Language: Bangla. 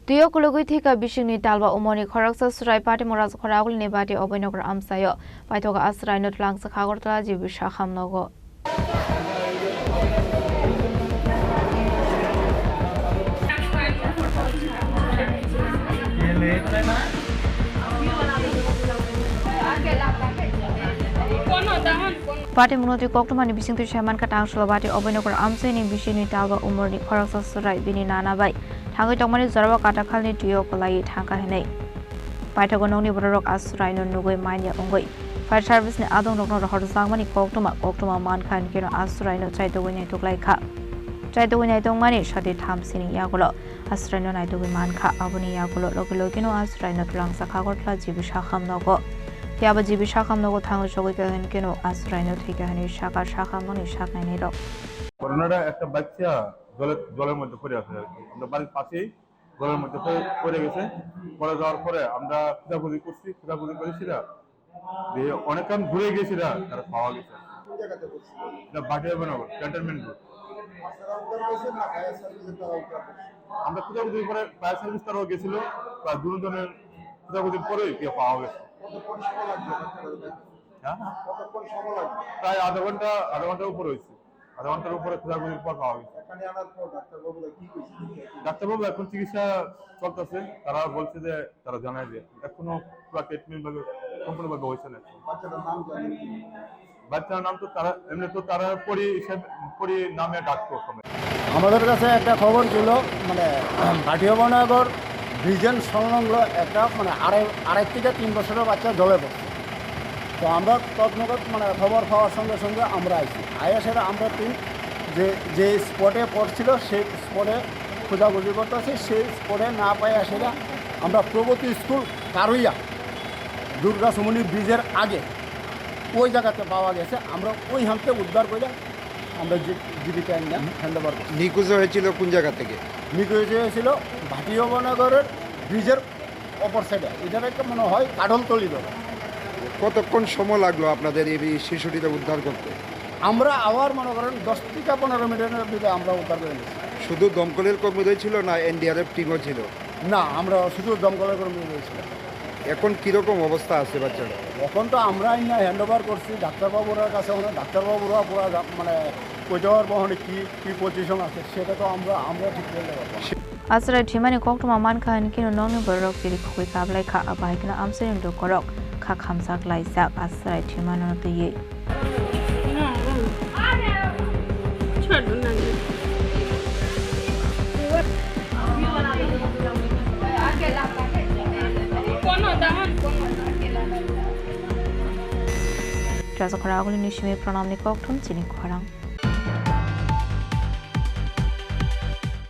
Twio Kwlwgwi Thwikha Bisiknwi Talba Umarni Khoroksa Chwrai Patimung Rajakhor Aguli Bhati Abhoynagar Amchaio Paithago Chwraino Twlangjakha Agartala Sakham Nogo Patimung Umarni Bisiknwi Talba Bhati Abhoynagar Amchaio Bisiknwi Talba Umarni Khoroksa Chwrai bini nanabai Thangai tongmani Zorba Katakhalni Twio Kwlwgwi Thwikha hinai Paithago nongni borok Chwraino Nogo mania ongoi Fire service ni adong nokno rohor jangmani koktuma mankhan kino Chwraino chaitogwi naitoglaikha chaitogwi naitongmani shadi thamsini yagulo Chwraino naitogwi mankha aboni yagulo logilogino Chwraino Twlangjakha Agartala Sakham Nogo Yaba Sakham Nogo thangai jogoi kahin kino Chwraino Thwikha hani Sakham mani saknaini rok করোনাটা একটা বাচ্চা জলের মধ্যে পড়ে আছে আমরা বাড়ির পাশেই জলের মধ্যে পড়ে গেছে পড়ে যাওয়ার পরে আমরা খোঁজাখুঁজি করেছি দিয়ে অনেকক্ষণ ঘুরে গেছি তারা পাওয়া গেছে বাটি অভয়নগর ক্যান্টনমেন্ট রোড আমরা খোঁজাখুঁজি করে ফায়ার সার্ভিস তারাও গেছিল প্রায় দুজনের খোঁজাখুঁজির পরেই পাওয়া গেছে প্রায় আধা ঘন্টার উপরে হয়েছে আধা ঘন্টার উপরে খোঁজাখুঁজির পর পাওয়া গেছে ডাক্তারবাবু এখন চিকিৎসা চলতেছে তারা বলছে যে তারা জানায় যে এখনো পুরো ট্রিটমেন্ট ভাবে সম্পূর্ণভাবে হয়েছে না বাচ্চার নাম তো তারা এমনি তো তারা পরি নামে ডাকতো আমাদের কাছে একটা খবর ছিল মানে ভাটি অবনগর ব্রিজেন সংলগ্ন একটা মানে আড়াই থেকে 3 বছরের বাচ্চা জলে পড়ছে তো আমরা তৎনগত মানে খবর পাওয়ার সঙ্গে সঙ্গে আমরা আইছি আয়াসেরা আমরা যে স্পটে পড়ছিল সেই স্পটে খোঁজাখুঁজি করতেছি সেই স্পটে না পাই আসেরা আমরা প্রগতি স্কুল কারুইয়া দুর্গা সুমনি ব্রিজের আগে ওই জায়গাতে পাওয়া গেছে আমরা ওই হামকে উদ্ধার করে আমরা জীবিকা হ্যান্ড ওভার করি নিখোঁজ হয়েছিল কোন জায়গা থেকে নিখোঁজ হয়েছিল ভাটি অবনগরের ব্রিজের অপর সাইডে এটাকে মনে হয় কাঠলতলি ধরে কতক্ষণ সময় লাগলো আপনাদের এই শিশুটিকে উদ্ধার করতে আমরা আবার মনে করেন 10 থেকে 15 মিনিটের ভিতরে আমরা উদ্ধার করে নিয়েছি শুধু দমকলের কর্মীদের ছিল না এনডিআরএফ টিমও ছিল না আমরা শুধু দমকলের কর্মীদের ছিল এখন কীরকম অবস্থা আছে বাচ্চারা এখন তো আমরা হ্যান্ড ওভার করছি ডাক্তারবাবুর কাছে ডাক্তারবাবুরা পুরো মানে কোথাও বহনে কি পজিশন আছে সেটা তো আমরা ঠিক বলতে পারবো Chwrai thimani koktuma mankhan kino nongni borok jiri khoi kablaikha abaikna amchaio do korok kha khamsak laijak Chwrai thimani no tuye Rajakhor Aguli Nishime pranam ni kokthum Chini Khorang